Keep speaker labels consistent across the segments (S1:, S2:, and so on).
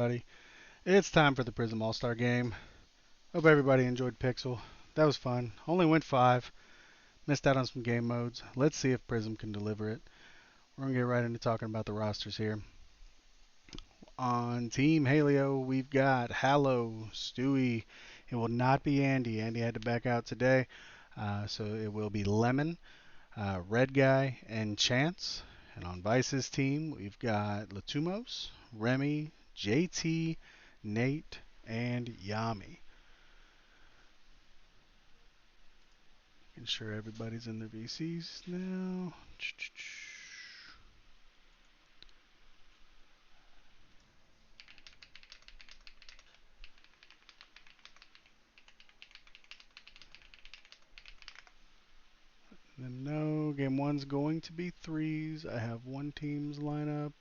S1: everybody? It's time for the Prism All-Star game. Hope everybody enjoyed Pixel. That was fun. Only went 5. Missed out on some game modes. Let's see if Prism can deliver it. We're going to get right into talking about the rosters here. On Team Halio, we've got Hallow, Stewie. It will not be Andy. Andy had to back out today. So it will be Lemon, Red Guy, and Chance. And on Vice's team, we've got Latumos, Remy, JT, Nate, and Yami. Making sure everybody's in their VCs now. And no, game one's going to be 3s. I have one team's lineup.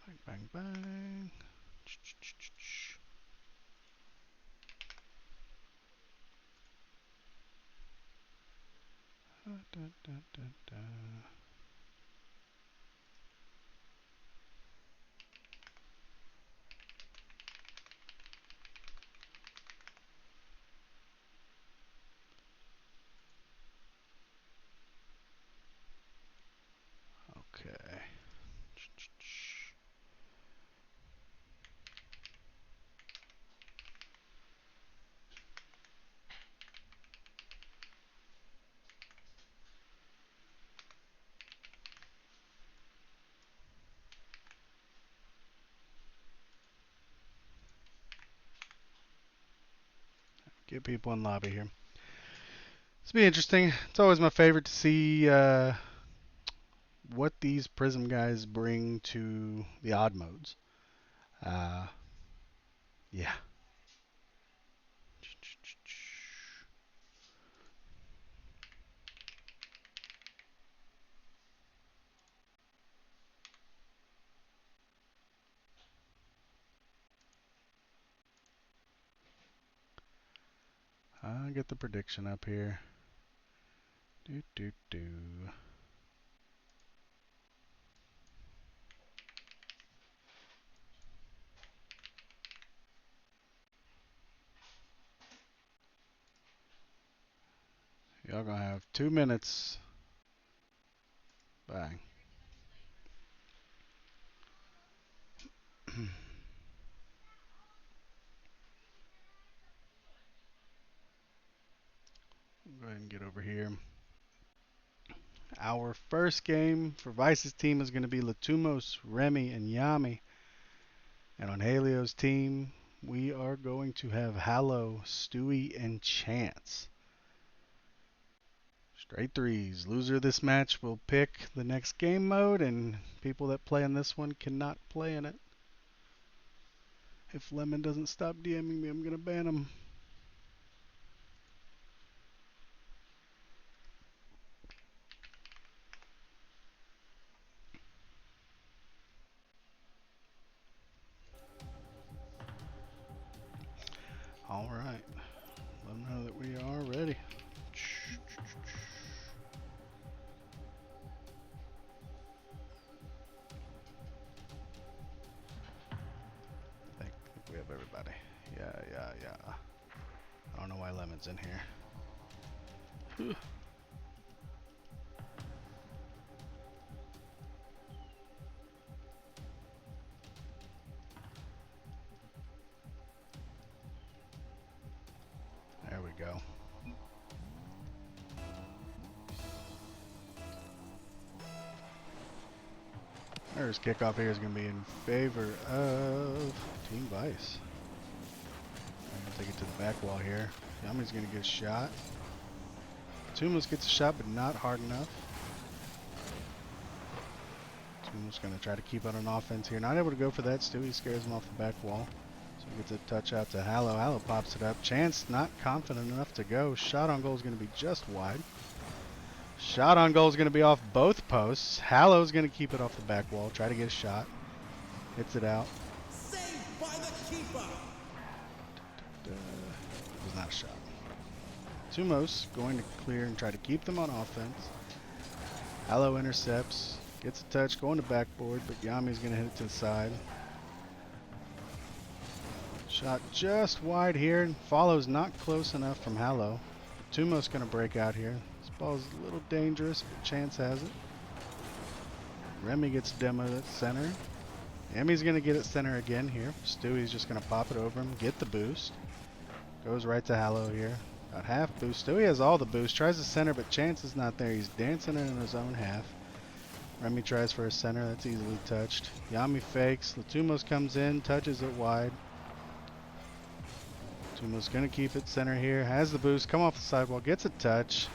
S1: Bang, bang, bang. Da, da, da, da. Okay. Get people in lobby here. This will be interesting. It's always my favorite to see what these Prism guys bring to the odd modes. Yeah. I'll get the prediction up here. Do, do, do. Y'all gonna have 2 minutes. Bang. Go ahead and get over here. Our first game for Vice's team is going to be Latumos, Remy, and Yami. And on Halio's team, we are going to have Hallow, Stewie, and Chance. Straight 3s. Loser of this match will pick the next game mode, and people that play in this one cannot play in it. If Lemon doesn't stop DMing me, I'm going to ban him. All right. Let them know that we are ready. I think we have everybody. Yeah. I don't know why Lemon's in here. There we go. First kickoff here is going to be in favor of Team Vice. I'm going to take it to the back wall here. Yami's going to get a shot. Tumos gets a shot, but not hard enough. Tumos going to try to keep it on offense here. Not able to go for that. Stewie scares him off the back wall. So he gets a touch out to Hallow. Hallow pops it up. Chance not confident enough to go. Shot on goal is going to be just wide. Shot on goal is going to be off both posts. Hallow's going to keep it off the back wall. Try to get a shot. Hits it out.
S2: Saved by the keeper.
S1: It was not a shot. Tumos going to clear and try to keep them on offense. Hallow intercepts. Gets a touch, going to backboard, but Yami's going to hit it to the side. Shot just wide here. Follows not close enough from Hallow. Tumo's going to break out here. This ball's a little dangerous, but Chance has it. Remy gets demoed at center. Emmy's going to get it center again here. Stewie's just going to pop it over him, get the boost. Goes right to Hallow here. Got half boost. Stewie has all the boost. Tries to center, but Chance is not there. He's dancing in his own half. Remy tries for a center. That's easily touched. Yami fakes. Latumos comes in, touches it wide. Latumo's going to keep it center here. Has the boost. Come off the sidewall. Gets a touch.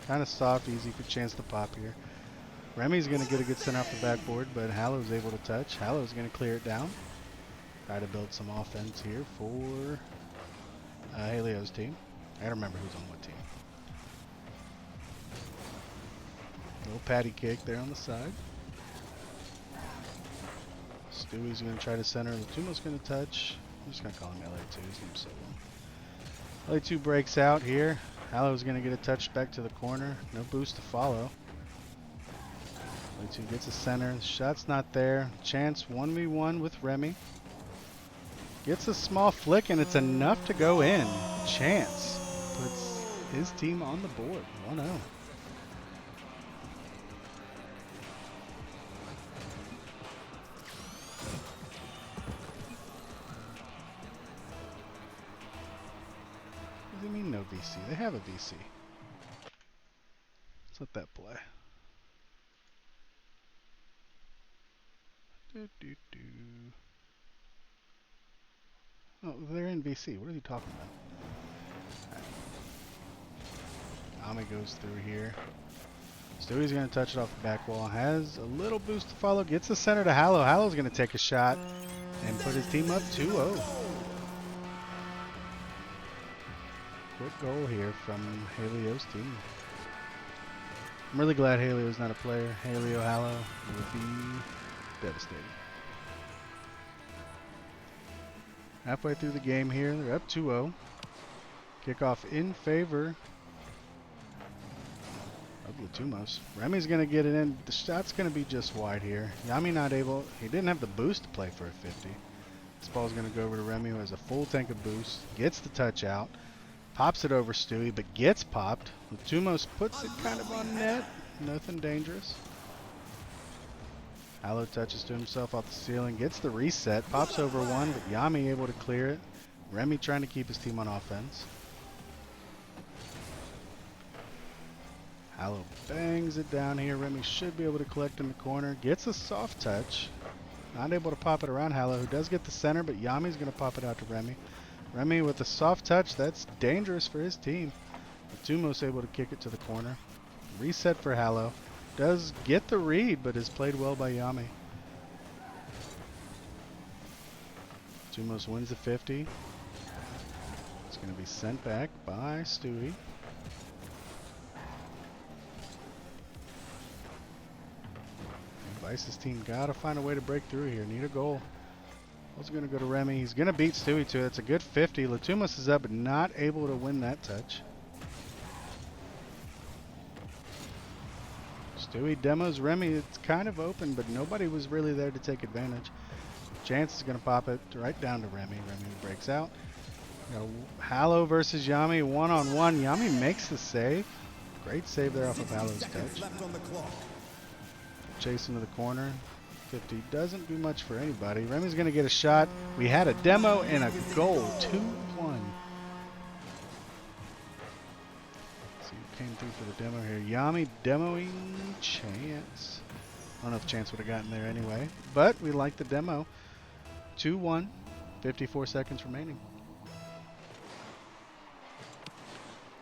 S1: Kind of soft. Easy for Chance to pop here. Remy's going to get a good center off the backboard, but Hallow's able to touch. Hallow's going to clear it down. Try to build some offense here for Halio's team. I don't remember who's on what team. Little patty cake there on the side. Stewie's going to try to center. Latumo's going to touch. I'm just going to call him LA2. His name's so long. LA2 breaks out here. Hallow's going to get a touch back to the corner. No boost to follow. LA2 gets a center. The shot's not there. Chance 1v1 with Remy. Gets a small flick, and it's enough to go in. Chance puts his team on the board. 1-0. What do you mean no VC? They have a VC. Let's let that play. Oh, they're in VC. What are you talking about? Right. Ami goes through here. Stewie's going to touch it off the back wall. Has a little boost to follow. Gets the center to Hallow. Hallow's going to take a shot and put his team up 2-0. Quick goal here from Halio's team. I'm really glad Halio's not a player. Halio Hallow would be devastating. Halfway through the game here, they're up 2-0. Kickoff in favor of Latumos. Remy's going to get it in. The shot's going to be just wide here. Yami not able. He didn't have the boost to play for a 50. This ball's going to go over to Remy, who has a full tank of boost. Gets the touch out. Pops it over Stewie, but gets popped. Latumos puts it kind of on net. Nothing dangerous. Hallow touches to himself off the ceiling, gets the reset, pops over one, but Yami able to clear it. Remy trying to keep his team on offense. Hallow bangs it down here. Remy should be able to collect in the corner. Gets a soft touch. Not able to pop it around Hallow, who does get the center, but Yami's going to pop it out to Remy. Remy with a soft touch. That's dangerous for his team. Latumos able to kick it to the corner. Reset for Hallow. Does get the read, but is played well by Yami. Tumos wins the 50. It's going to be sent back by Stewie. Vice's team got to find a way to break through here. Need a goal. Ball's going to go to Remy. He's going to beat Stewie to it. It's a good 50. Latumos is up, but not able to win that touch. Stewie demos Remy. It's kind of open, but nobody was really there to take advantage. Chance is going to pop it right down to Remy. Remy breaks out. Got Hallow versus Yami, one-on-one. Yami makes the save. Great save there off of Hallow's touch. Chase into the corner. 50 doesn't do much for anybody. Remy's going to get a shot. We had a demo and a goal. 2-1. Came through for the demo here. Yami demoing Chance. I don't know if Chance would have gotten there anyway, but we like the demo. 2-1, 54 seconds remaining.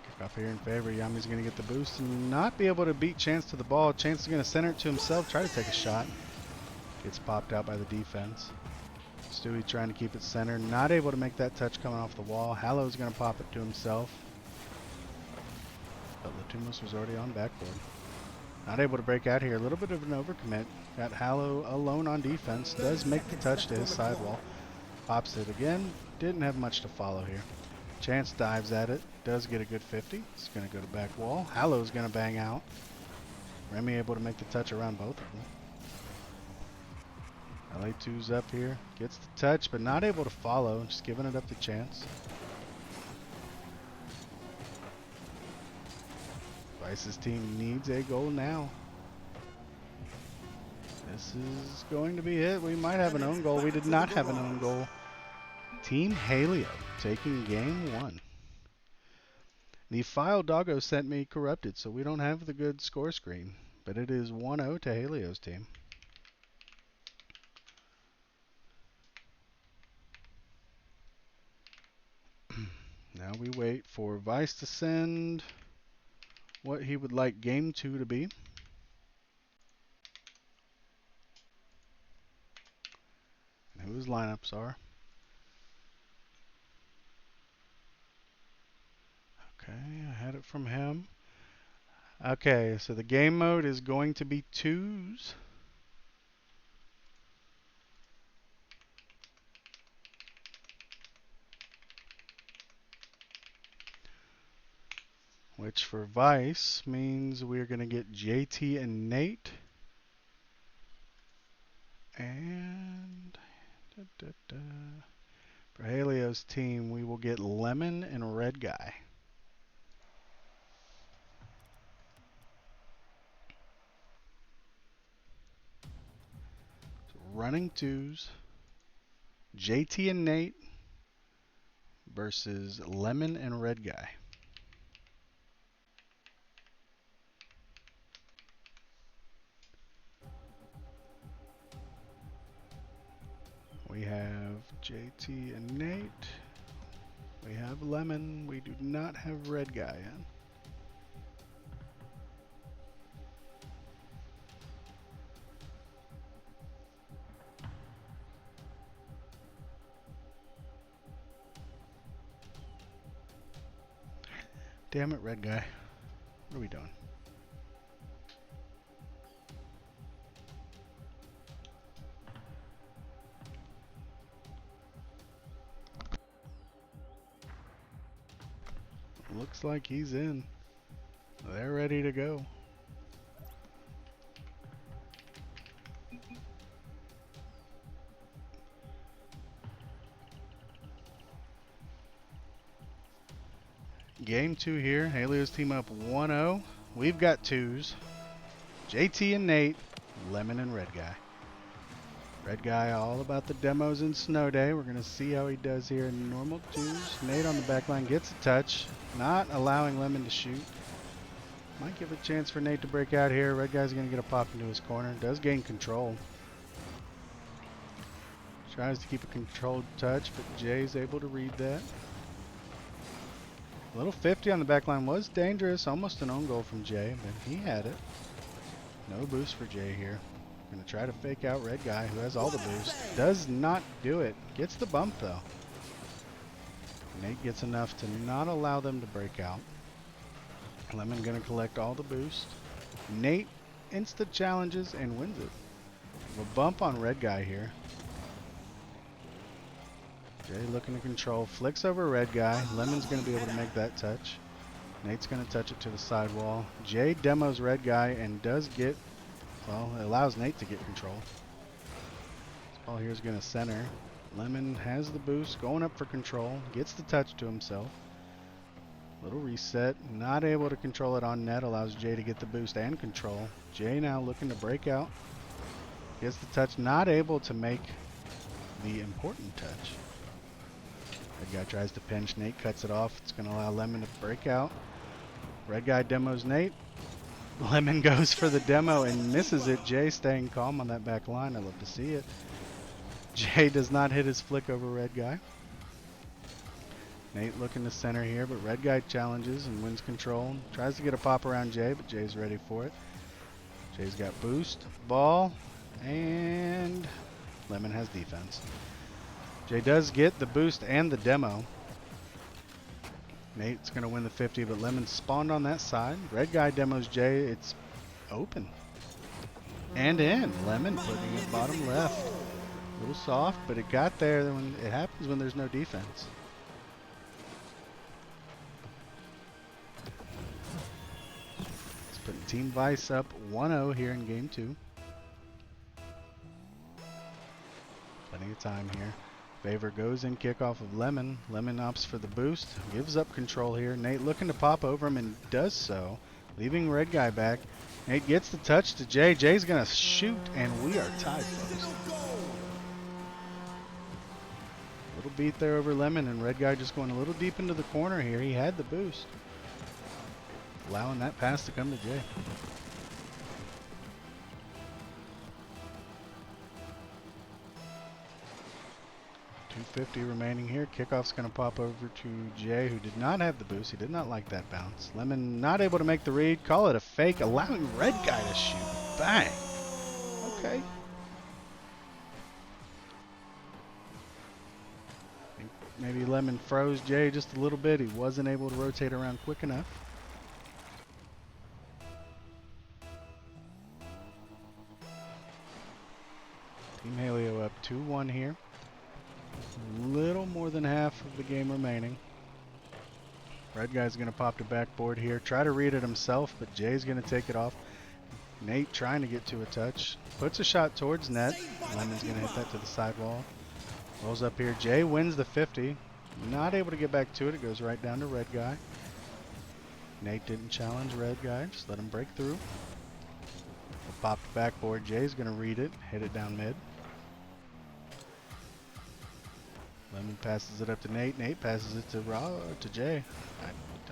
S1: Kickoff here in favor. Yami's going to get the boost and not be able to beat Chance to the ball. Chance is going to center it to himself, try to take a shot. Gets popped out by the defense. Stewie trying to keep it centered. Not able to make that touch coming off the wall. Hallow's going to pop it to himself. But Latumos was already on backboard. Not able to break out here. A little bit of an overcommit. Got Hallow alone on defense. Does make the touch to his sidewall. Pops it again. Didn't have much to follow here. Chance dives at it. Does get a good 50. It's going to go to back wall. Hallow's going to bang out. Remy able to make the touch around both of them. Melee 2's up here. Gets the touch, but not able to follow. Just giving it up to Chance. Vice's team needs a goal now. This is going to be it. We might have an own goal. We did not have an own goal. Team Halio taking game 1. The file Doggo sent me corrupted, so we don't have the good score screen. But it is 1-0 to Halio's team. Now we wait for Vice to send what he would like game 2 to be. And who his lineups are. Okay, I had it from him. Okay, so the game mode is going to be 2s. Which for Vice means we're going to get JT and Nate. And for Halio's team, we will get Lemon and Red Guy. So running 2s. JT and Nate versus Lemon and Red Guy. We have JT and Nate. We have Lemon. We do not have Red Guy in. Damn it, Red Guy. What are we doing? Looks like he's in. They're ready to go. Game 2 here. Halio's team up 1-0. We've got 2s. JT and Nate, Lemon and Red Guy. Red Guy all about the demos in Snow Day. We're going to see how he does here in normal 2s. Nate on the back line gets a touch. Not allowing Lemon to shoot. Might give a chance for Nate to break out here. Red Guy's going to get a pop into his corner. Does gain control. Tries to keep a controlled touch, but Jay's able to read that. A little 50 on the back line was dangerous. Almost an own goal from Jay, but he had it. No boost for Jay here. Going to try to fake out Red Guy, who has all the boost. Does not do it. Gets the bump, though. Nate gets enough to not allow them to break out. Lemon going to collect all the boost. Nate insta challenges and wins it. A bump on Red Guy here. Jay looking to control. Flicks over Red Guy. Lemon's going to be able to make that touch. Nate's going to touch it to the sidewall. Jay demos Red Guy and does get, well, it allows Nate to get control. This ball here is going to center. Lemon has the boost, going up for control. Gets the touch to himself. Little reset. Not able to control it on net. Allows Jay to get the boost and control. Jay now looking to break out. Gets the touch. Not able to make the important touch. Red Guy tries to pinch. Nate cuts it off. It's going to allow Lemon to break out. Red Guy demos Nate. Lemon goes for the demo and misses it. Jay staying calm on that back line. I love to see it. Jay does not hit his flick over Red Guy. Nate looking to center here, but Red Guy challenges and wins control. Tries to get a pop around Jay, but Jay's ready for it. Jay's got boost, ball, and Lemon has defense. Jay does get the boost and the demo. Nate's going to win the 50, but Lemon spawned on that side. Red Guy demos Jay. It's open. And in. Lemon putting it bottom left. A little soft, but it got there. When it happens when there's no defense. It's putting Team Vice up 1-0 here in Game 2. Plenty of time here. Favor goes in, kickoff of Lemon. Lemon opts for the boost, gives up control here. Nate looking to pop over him and does so, leaving red guy back. Nate gets the touch to Jay. Jay's going to shoot, and we are tied, folks. Little beat there over Lemon, and red guy just going a little deep into the corner here. He had the boost, allowing that pass to come to Jay. 250 remaining here. Kickoff's going to pop over to Jay, who did not have the boost. He did not like that bounce. Lemon not able to make the read. Call it a fake, allowing red guy to shoot. Bang. Okay. Maybe Lemon froze Jay just a little bit. He wasn't able to rotate around quick enough. Team Halio up 2-1 here. Little more than half of the game remaining. Red guy's going to pop to backboard here. Try to read it himself, but Jay's going to take it off. Nate trying to get to a touch. Puts a shot towards net. Lemon's going to hit that to the sidewall. Rolls up here. Jay wins the 50. Not able to get back to it. It goes right down to red guy. Nate didn't challenge red guy. Just let him break through. Pop to backboard. Jay's going to read it. Hit it down mid. Lemon passes it up to Nate. Nate passes it to Jay.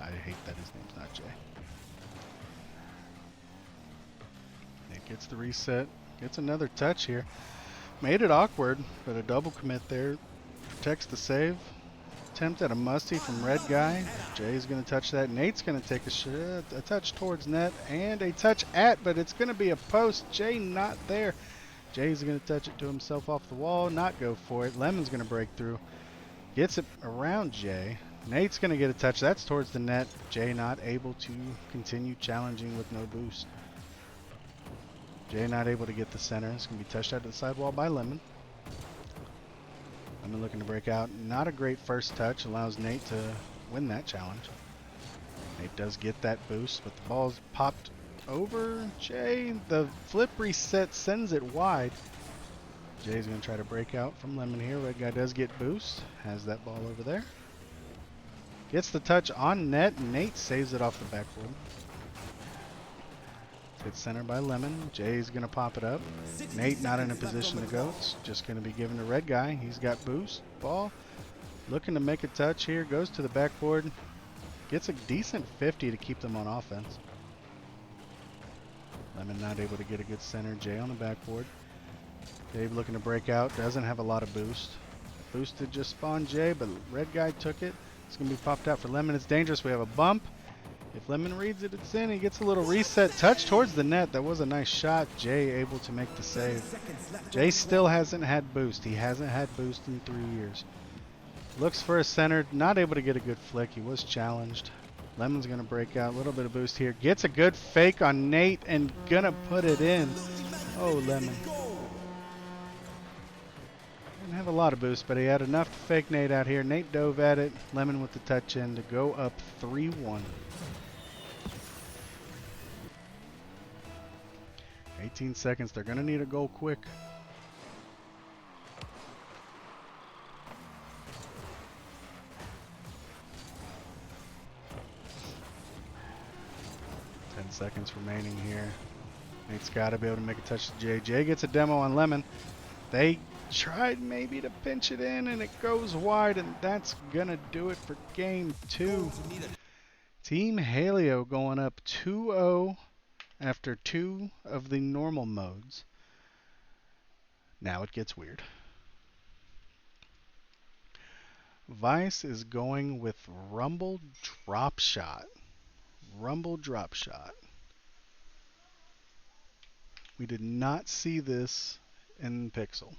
S1: I hate that his name's not Jay. Nate gets the reset. Gets another touch here. Made it awkward, but a double commit there. Protects the save. Attempt at a musty from red guy. Jay's going to touch that. Nate's going to take a touch towards net and a touch at, but it's going to be a post. Jay not there. Jay's going to touch it to himself off the wall, not go for it. Lemon's going to break through. Gets it around Jay. Nate's going to get a touch. That's towards the net. Jay not able to continue challenging with no boost. Jay not able to get the center. It's going to be touched out to the sidewall by Lemon. Lemon looking to break out. Not a great first touch. Allows Nate to win that challenge. Nate does get that boost, but the ball's popped over Jay. The flip reset sends it wide. Jay's going to try to break out from Lemon here. Red guy does get boost. Has that ball over there. Gets the touch on net. Nate saves it off the backboard. Hit center by Lemon. Jay's going to pop it up. Nate not in a position to go. It's just going to be given to red guy. He's got boost. Ball. Looking to make a touch here. Goes to the backboard. Gets a decent 50 to keep them on offense. Lemon not able to get a good center. Jay on the backboard. Dave looking to break out. Doesn't have a lot of boost. Boosted just spawned Jay, but red guy took it. It's going to be popped out for Lemon. It's dangerous. We have a bump. If Lemon reads it, it's in. He gets a little reset. Touch towards the net. That was a nice shot. Jay able to make the save. Jay still hasn't had boost. He hasn't had boost in 3 years. Looks for a center. Not able to get a good flick. He was challenged. Lemon's going to break out. A little bit of boost here. Gets a good fake on Nate and going to put it in. Oh, Lemon. Didn't have a lot of boost, but he had enough to fake Nate out here. Nate dove at it. Lemon with the touch in to go up 3-1. 18 seconds. They're going to need a goal quick. Seconds remaining here. Nate's got to be able to make a touch to Jay. Jay gets a demo on Lemon. They tried maybe to pinch it in, and it goes wide, and that's going to do it for game 2. Team Halio going up 2-0 after 2 of the normal modes. Now it gets weird. Vice is going with Rumble Drop Shot. Rumble Drop Shot. We did not see this in Pixel.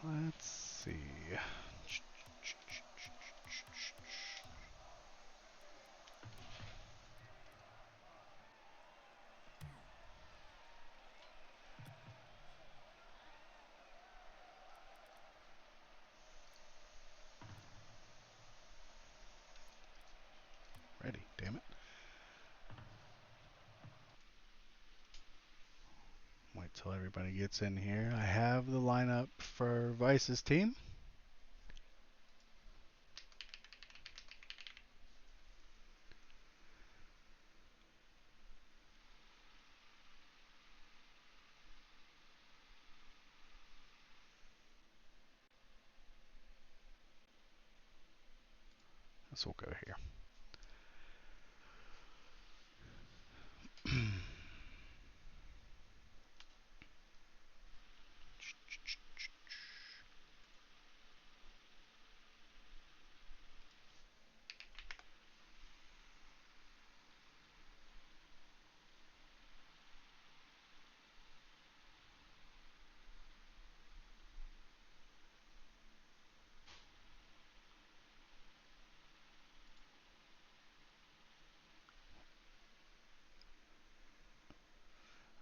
S1: Let's see. Ready, damn it. Until everybody gets in here. I have the lineup for Vice's team. This will go here.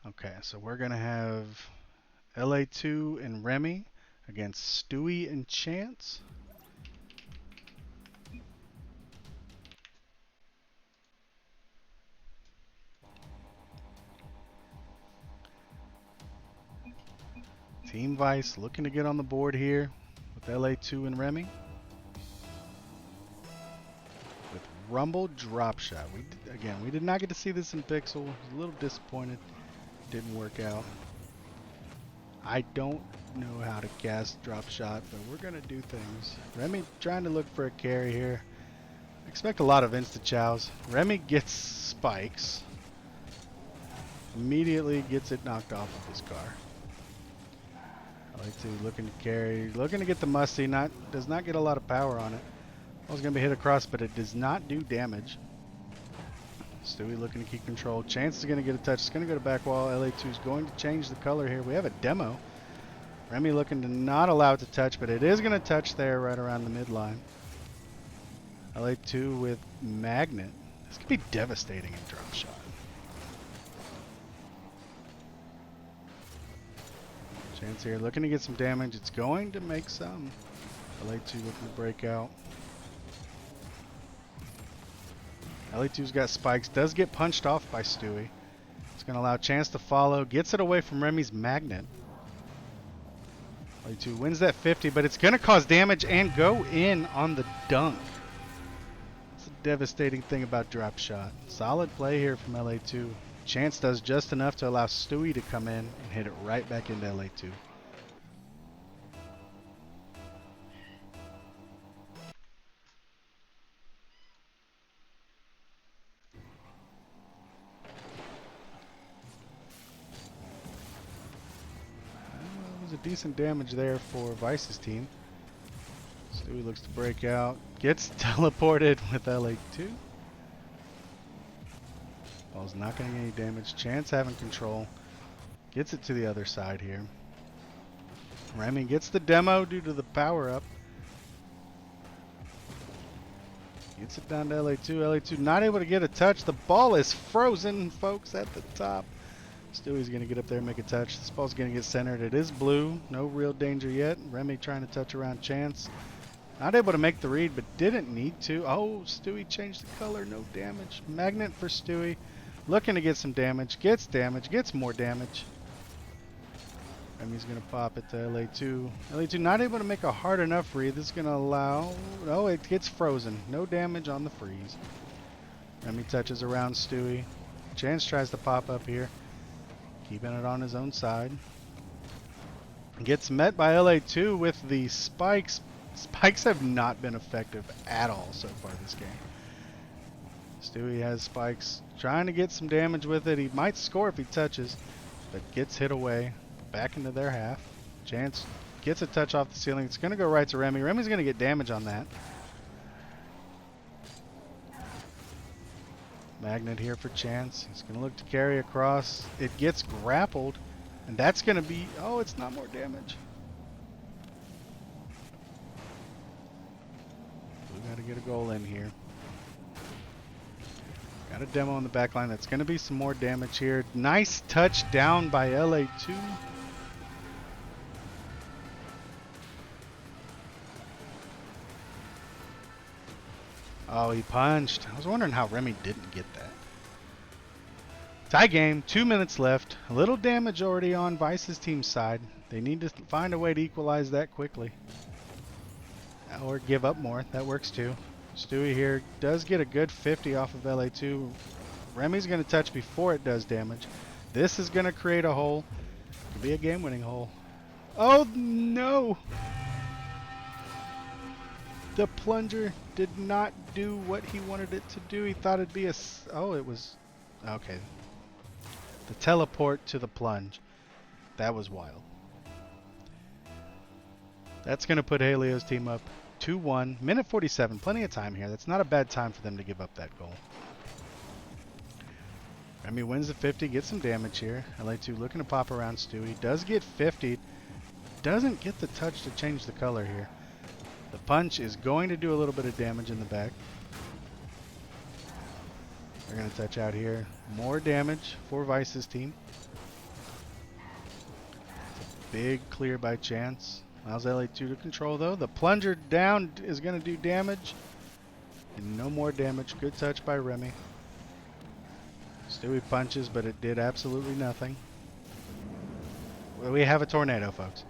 S1: Okay, so we're going to have LA2 and Remy against Stewie and Chance. Team Vice looking to get on the board here with LA2 and Remy. With Rumble Drop Shot. We did not get to see this in Pixel. I was a little disappointed. Didn't work out. I don't know how to cast Drop Shot, but we're going to do things. Remy trying to look for a carry here. Expect a lot of insta-chows. Remy gets spikes. Immediately gets it knocked off of his car. LA2 looking to carry. Looking to get the Musty. Does not get a lot of power on it. I was going to be hit across, but it does not do damage. Stewie looking to keep control. Chance is going to get a touch. It's going to go to back wall. LA2 is going to change the color here. We have a demo. Remy looking to not allow it to touch, but it is going to touch there right around the midline. LA2 with Magnet. This could be devastating in drop shot. Chance here looking to get some damage. It's going to make some. LA2 looking to break out. LA2's got spikes. Does get punched off by Stewie. It's going to allow Chance to follow. Gets it away from Remy's Magnet. LA2 wins that 50, but it's going to cause damage and go in on the dunk. That's a devastating thing about drop shot. Solid play here from LA2. Chance does just enough to allow Stewie to come in and hit it right back into LA2. Decent damage there for Vice's team. Stewie looks to break out. Gets teleported with LA2. Ball's not going to get any damage. Chance having control. Gets it to the other side here. Remy gets the demo due to the power up. Gets it down to LA2. LA2 not able to get a touch. The ball is frozen, folks, at the top. Stewie's going to get up there and make a touch. This ball's going to get centered. It is blue. No real danger yet. Remy trying to touch around Chance. Not able to make the read, but didn't need to. Oh, Stewie changed the color. No damage. Magnet for Stewie. Looking to get some damage. Gets damage. Gets more damage. Remy's going to pop it to LA2. LA2 not able to make a hard enough read. This is going to allow... Oh, it gets frozen. No damage on the freeze. Remy touches around Stewie. Chance tries to pop up here. Keeping it on his own side. Gets met by LA2 with the spikes. Spikes have not been effective at all so far this game. Stewie has spikes. Trying to get some damage with it. He might score if he touches, but gets hit away. Back into their half. Chance gets a touch off the ceiling. It's going to go right to Remy. Remy's going to get damage on that. Magnet here for Chance. He's going to look to carry across. It gets grappled, and that's going to be... Oh, it's not more damage. We got to get a goal in here. Got a demo on the back line. That's going to be some more damage here. Nice touch down by LA2. Oh, he punched. I was wondering how Remy didn't get that. Tie game, 2 minutes left. A little damage already on Vice's team's side. They need to find a way to equalize that quickly. Or give up more. That works too. Stewie here does get a good 50 off of LA2. Remy's going to touch before it does damage. This is going to create a hole. Could be a game-winning hole. Oh, no! The plunger did not do what he wanted it to do. He thought it'd be a... Oh, it was... Okay. The teleport to the plunge. That was wild. That's going to put Halio's team up 2-1. Minute 47. Plenty of time here. That's not a bad time for them to give up that goal. Remy wins the 50. Gets some damage here. LA2 looking to pop around Stewie. Does get 50. Doesn't get the touch to change the color here. The punch is going to do a little bit of damage in the back. They're going to touch out here. More damage for Vice's team. Big clear by chance. Allows LA2 to control though. The plunger down is going to do damage. And no more damage. Good touch by Remy. Stewie punches, but it did absolutely nothing. We have a tornado, folks.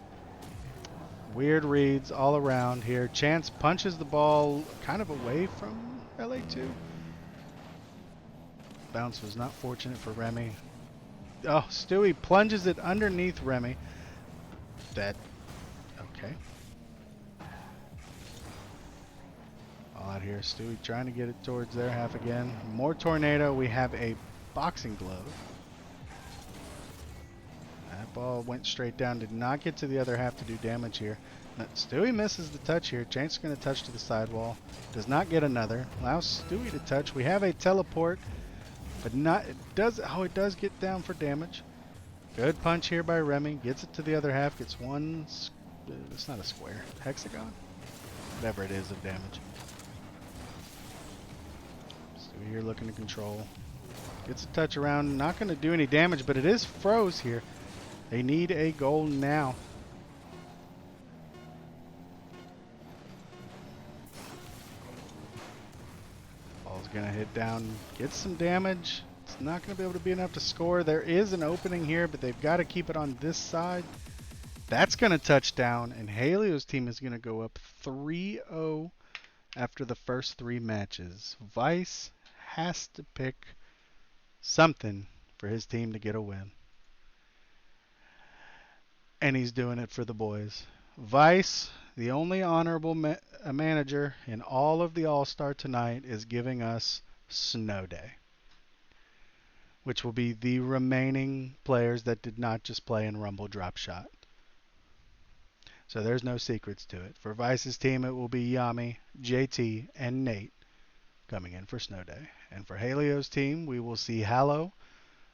S1: Weird reads all around here. Chance punches the ball kind of away from LA2. Bounce was not fortunate for Remy. Oh, Stewie plunges it underneath Remy. That, okay. All out here, Stewie trying to get it towards their half again. More tornado. We have a boxing glove. That ball went straight down. Did not get to the other half to do damage here. Stewie misses the touch here. Chance is going to touch to the sidewall. Does not get another. Allows Stewie to touch. We have a teleport, but not. It does. Oh, it does get down for damage. Good punch here by Remy. Gets it to the other half. Gets one. It's not a square. Hexagon. Whatever it is of damage. Stewie here looking to control. Gets a touch around. Not going to do any damage, but it is froze here. They need a goal now. Ball's going to hit down. Gets some damage. It's not going to be able to be enough to score. There is an opening here, but they've got to keep it on this side. That's going to touch down, and Halio's team is going to go up 3-0 after the first 3 matches. Vice has to pick something for his team to get a win. And he's doing it for the boys. Vice, the only honorable manager in all of the All-Star tonight, is giving us Snow Day, which will be the remaining players that did not just play in Rumble Drop Shot. So there's no secrets to it. For Vice's team, it will be Yami, JT, and Nate coming in for Snow Day. And for Halio's team, we will see Hallow,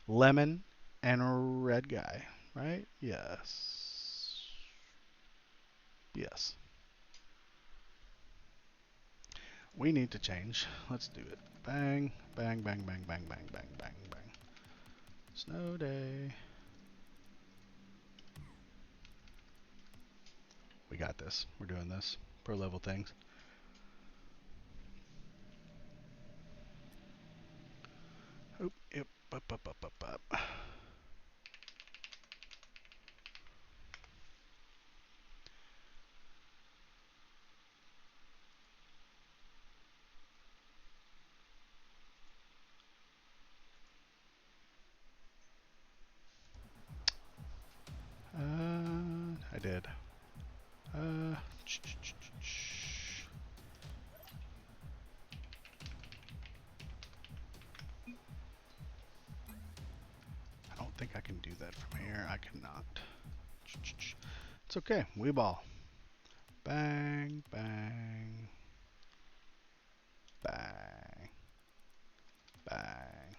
S1: Lemon, and Red Guy. Right? Yes. Yes. We need to change. Let's do it. Bang, bang, bang, bang, bang, bang, bang, bang, bang. Snow Day. We got this. We're doing this. Pro level things. Oop, yep, up. I did. I don't think I can do that from here. I cannot. It's okay. We ball. Bang, bang, bang, bang.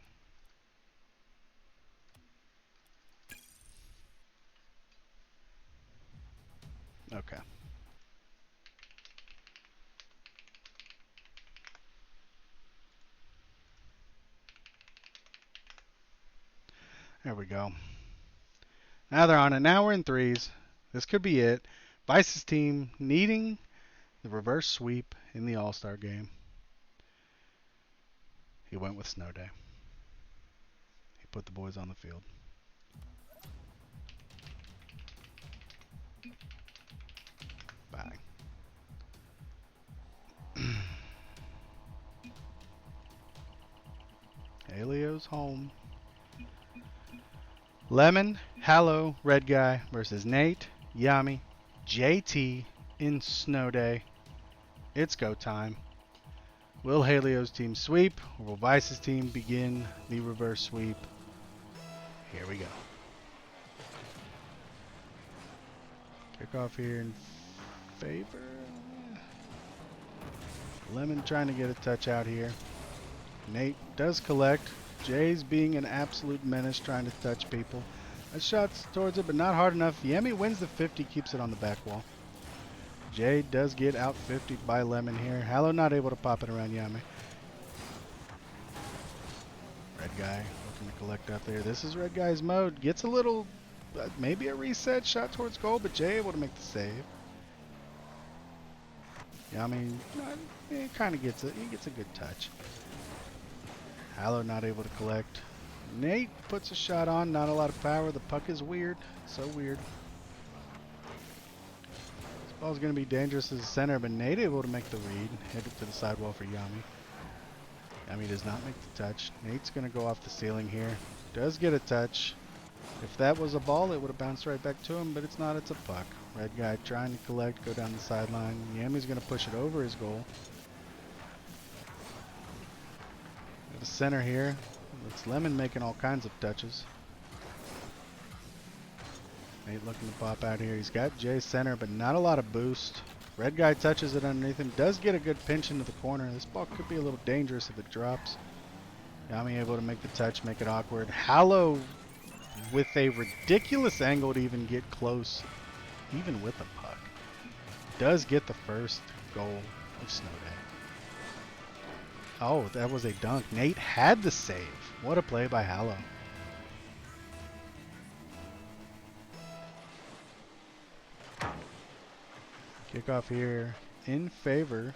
S1: Okay. There we go. Now they're on it. Now we're in 3s. This could be it. Vice's team needing the reverse sweep in the All-Star game. He went with Snow Day. He put the boys on the field. Bye. Halio's home. Lemon, Hallow, Red Guy versus Nate, Yami, JT in Snow Day. It's go time. Will Halio's team sweep, or will Vice's team begin the reverse sweep? Here we go. Kickoff here in favor. Lemon trying to get a touch out here. Nate does collect. Jay's being an absolute menace trying to touch people. A shot's towards it, but not hard enough. Yemi wins the 50, keeps it on the back wall. Jay does get out 50 by Lemon here. Hallow not able to pop it around Yami. Red Guy looking to collect up there. This is Red Guy's mode. Gets a little, maybe a reset shot towards goal, but Jay able to make the save. Yami kind of gets it. He gets a good touch. Hallow not able to collect. Nate puts a shot on. Not a lot of power. The puck is weird. So weird. This ball's going to be dangerous as a center, but Nate able to make the read. Head it to the sidewall for Yami. Yami does not make the touch. Nate's going to go off the ceiling here. Does get a touch. If that was a ball, it would have bounced right back to him, but it's not. It's a puck. Red Guy trying to collect, go down the sideline. Yami's going to push it over his goal. Got a center here. It's Lemon making all kinds of touches. Nate looking to pop out here. He's got Jay center, but not a lot of boost. Red Guy touches it underneath him. Does get a good pinch into the corner. This ball could be a little dangerous if it drops. Yami able to make the touch, make it awkward. Hallow with a ridiculous angle to even get close, even with the puck. Does get the first goal of Snow Day. Oh, that was a dunk. Nate had the save. What a play by Hallow. Kickoff here in favor.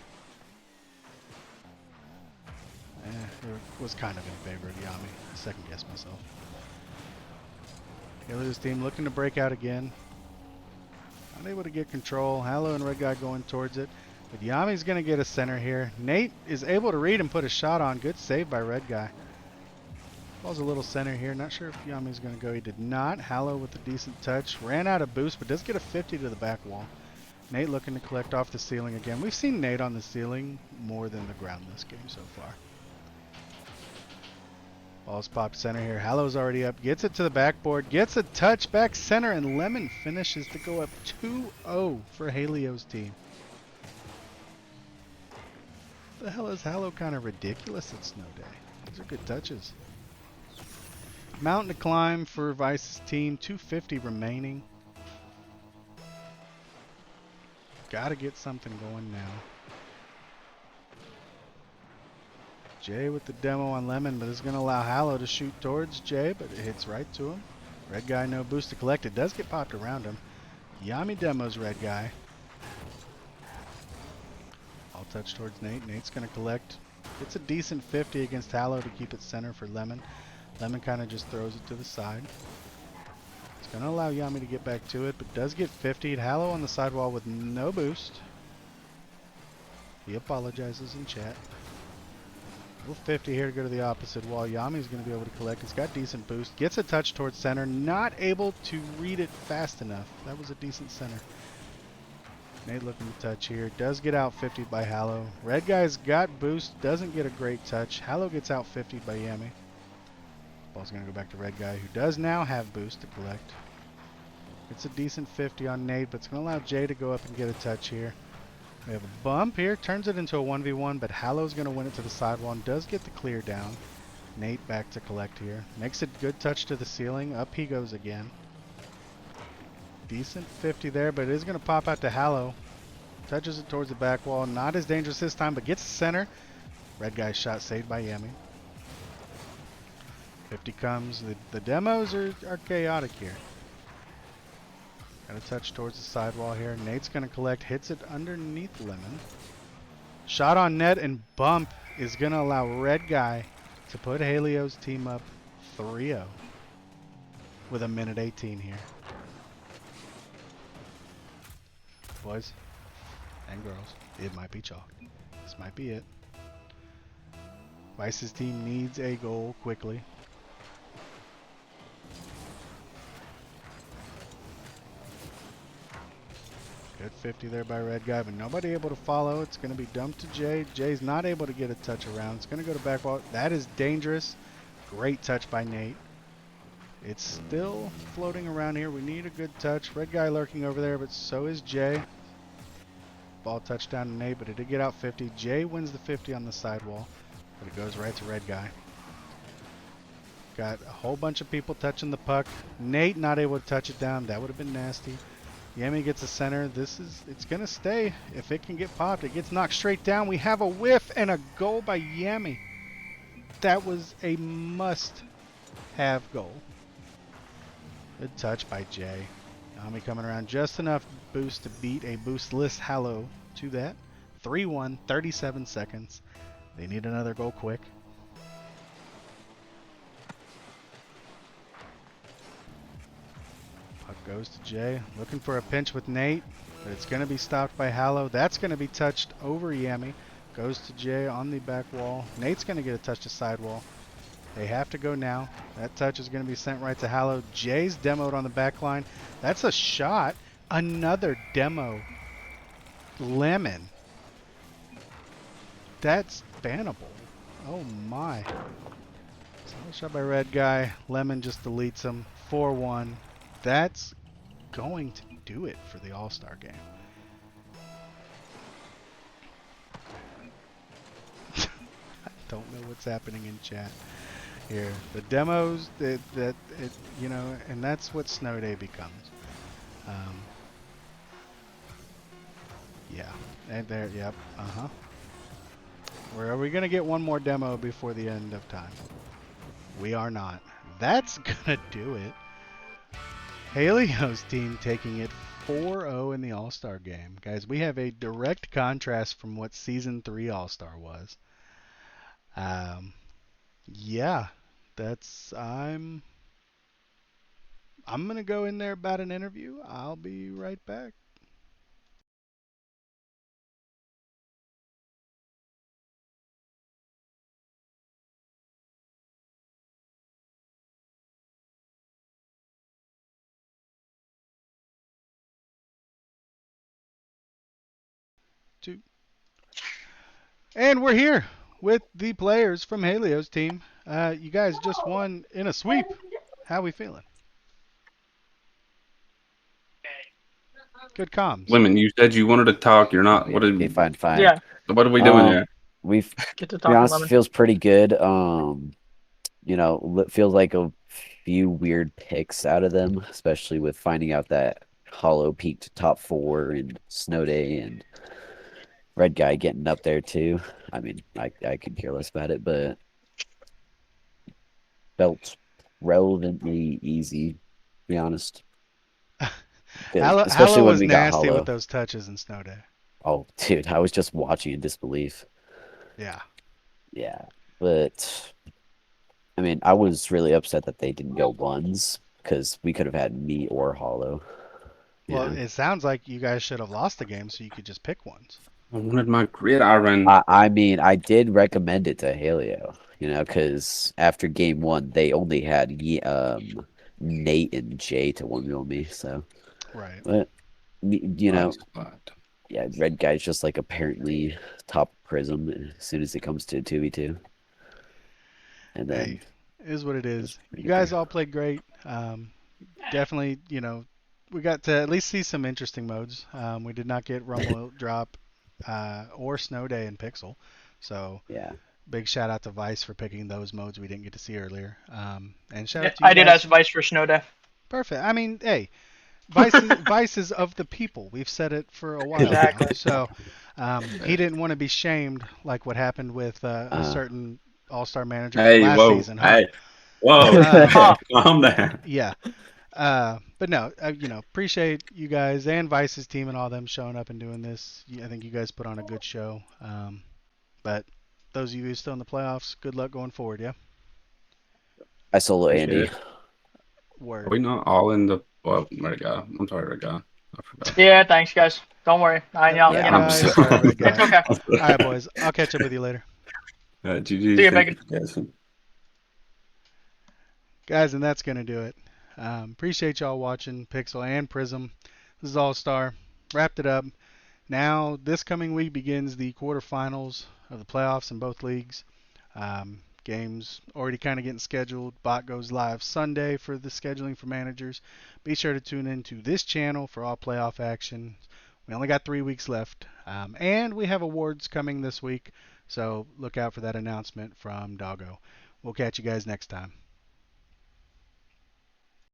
S1: It was kind of in favor of Yami. Second guess myself. Halio's team looking to break out again. Unable to get control. Hallow and Red Guy going towards it. But Yami's going to get a center here. Nate is able to read and put a shot on. Good save by Red Guy. Ball's a little center here. Not sure if Yami's going to go. He did not. Hallow with a decent touch. Ran out of boost, but does get a 50 to the back wall. Nate looking to collect off the ceiling again. We've seen Nate on the ceiling more than the ground this game so far. Ball's popped center here. Hallow's already up. Gets it to the backboard. Gets a touch back center, and Lemon finishes to go up 2-0 for Halio's team. What the hell is Hallow kind of ridiculous at Snow Day? These are good touches. Mountain to climb for Vice's team. 250 remaining. Gotta get something going now. Jay with the demo on Lemon, but it's going to allow Hallow to shoot towards Jay, but it hits right to him. Red Guy, no boost to collect. It does get popped around him. Yami demos Red Guy. All touch towards Nate. Nate's going to collect. It's a decent 50 against Hallow to keep it center for Lemon. Lemon kind of just throws it to the side. It's going to allow Yami to get back to it, but does get 50'd. Hallow on the sidewall with no boost. He apologizes in chat. Little 50 here to go to the opposite wall. Yami's going to be able to collect. He's got decent boost. Gets a touch towards center. Not able to read it fast enough. That was a decent center. Nate looking to touch here. Does get out 50 by Hallow. Red Guy's got boost. Doesn't get a great touch. Hallow gets out 50 by Yami. Ball's going to go back to Red Guy, who does now have boost to collect. It's a decent 50 on Nate, but it's going to allow Jay to go up and get a touch here. We have a bump here, turns it into a 1v1, but Hallow's going to win it to the sidewall and does get the clear down. Nate back to collect here. Makes a good touch to the ceiling. Up he goes again. Decent 50 there, but it is going to pop out to Hallow. Touches it towards the back wall. Not as dangerous this time, but gets the center. Red Guy's shot saved by Yami. 50 comes. The demos are chaotic here. Got a touch towards the sidewall here. Nate's going to collect. Hits it underneath Lemon. Shot on net and bump is going to allow Red Guy to put Halio's team up 3-0 with a minute 18 here. Boys and girls, it might be chalk. This might be it. Vice's team needs a goal quickly. Good 50 there by Red Guy, but nobody able to follow. It's going to be dumped to Jay. Jay's not able to get a touch around. It's going to go to back wall. That is dangerous. Great touch by Nate. It's still floating around here. We need a good touch. Red Guy lurking over there, but so is Jay. Ball touchdown to Nate, but it did get out 50. Jay wins the 50 on the sidewall, but it goes right to Red Guy. Got a whole bunch of people touching the puck. Nate not able to touch it down. That would have been nasty. Yemi gets a center. It's going to stay. If it can get popped, it gets knocked straight down. We have a whiff and a goal by Yemi. That was a must-have goal. Good touch by Jay. Yami coming around just enough boost to beat a boostless Hallow to that. 3-1, 37 seconds. They need another goal quick. Puck goes to Jay. Looking for a pinch with Nate, but it's going to be stopped by Hallow. That's going to be touched over Yami. Goes to Jay on the back wall. Nate's going to get a touch to sidewall. They have to go now. That touch is going to be sent right to Hallow. Jay's demoed on the back line. That's a shot. Another demo. Lemon. That's bannable. Oh my. Solid shot by Red Guy. Lemon just deletes him. 4-1. That's going to do it for the All-Star game. I don't know what's happening in chat here. The demos you know, and that's what Snow Day becomes. Yeah, and there, yep, Are we gonna get one more demo before the end of time? We are not. That's gonna do it. Halio's team taking it 4-0 in the All-Star game. Guys, we have a direct contrast from what Season 3 All-Star was. Yeah, I'm gonna go in there about an interview. I'll be right back. Two. And we're here with the players from Halio's team. You guys just won in a sweep. How we feeling? Good comms.
S3: Women, you said you wanted to talk. You're not. What
S4: Okay,
S3: are
S4: fine, fine.
S5: Yeah,
S3: what are we doing here?
S4: We've
S5: get to
S4: to be
S5: talking,
S4: honest,
S5: Lemon.
S4: feels pretty good. Feels like a few weird picks out of them, especially with finding out that Hollow peaked top 4 and Snow Day and Red Guy getting up there too. I mean, I could care less about it, but felt relevantly easy, to be honest. Especially
S1: Hallow
S4: when
S1: was
S4: we got
S1: nasty
S4: Hollow.
S1: with those touches in Snow Day.
S4: Oh, dude, I was just watching in disbelief.
S1: Yeah.
S4: Yeah, but I mean, I was really upset that they didn't go ones because we could have had me or Hollow.
S1: Well,
S4: Yeah.
S1: it sounds like you guys should have lost the game so you could just pick ones.
S3: I wanted my gridiron.
S4: I mean, I did recommend it to Halio, because after game 1, they only had Nate and Jay to 1-0 me. So,
S1: Right.
S4: but
S3: Oh, spot.
S4: yeah, Red Guy's just like apparently top Prism as soon as it comes to 2v2. And then
S1: Hey, it is what it is.
S4: just bring
S1: You
S4: it
S1: guys
S4: there.
S1: all played great. Definitely, we got to at least see some interesting modes. We did not get Rumble Drop or Snow Day and Pixel. So
S4: Yeah.
S1: big shout out to Vice for picking those modes we didn't get to see earlier. And shout
S5: Yeah,
S1: out to you
S5: I did
S1: guys.
S5: as Vice for Snow Day.
S1: Perfect. I mean, hey, Vice is of the people. We've said it for a while
S5: Exactly.
S1: now. So he didn't want to be shamed like what happened with a certain All-Star manager from
S3: Hey,
S1: last
S3: whoa,
S1: season, huh?
S3: hey, whoa,
S5: Huh.
S3: calm down.
S1: Yeah. But no, appreciate you guys and Vice's team and all them showing up and doing this. I think you guys put on a good show. But those of you who are still in the playoffs, good luck going forward, yeah?
S4: I solo
S3: Appreciate
S4: Andy.
S3: it. Are
S1: Word.
S3: we not all in the? Well, Red guy. I'm sorry, Red guy. I forgot.
S5: Yeah, thanks, guys. Don't worry. I
S1: Yep,
S5: know,
S1: red
S5: you
S4: Yeah,
S5: know.
S3: I'm
S1: guy.
S3: so.
S1: Sorry, red
S5: It's
S1: guy.
S5: okay.
S1: All right, boys. I'll catch up with you later.
S5: See
S3: GG's.
S5: you,
S3: Thank
S5: Bacon.
S3: you for guessing.
S1: Guys, and that's going to do it. Appreciate y'all watching Pixel and Prism. This is All Star. Wrapped it up. Now, this coming week begins the quarterfinals of the playoffs in both leagues. Games already kind of getting scheduled. Bot goes live Sunday for the scheduling for managers. Be sure to tune into this channel for all playoff action. We only got 3 weeks left. And we have awards coming this week. So look out for that announcement from Doggo. We'll catch you guys next time.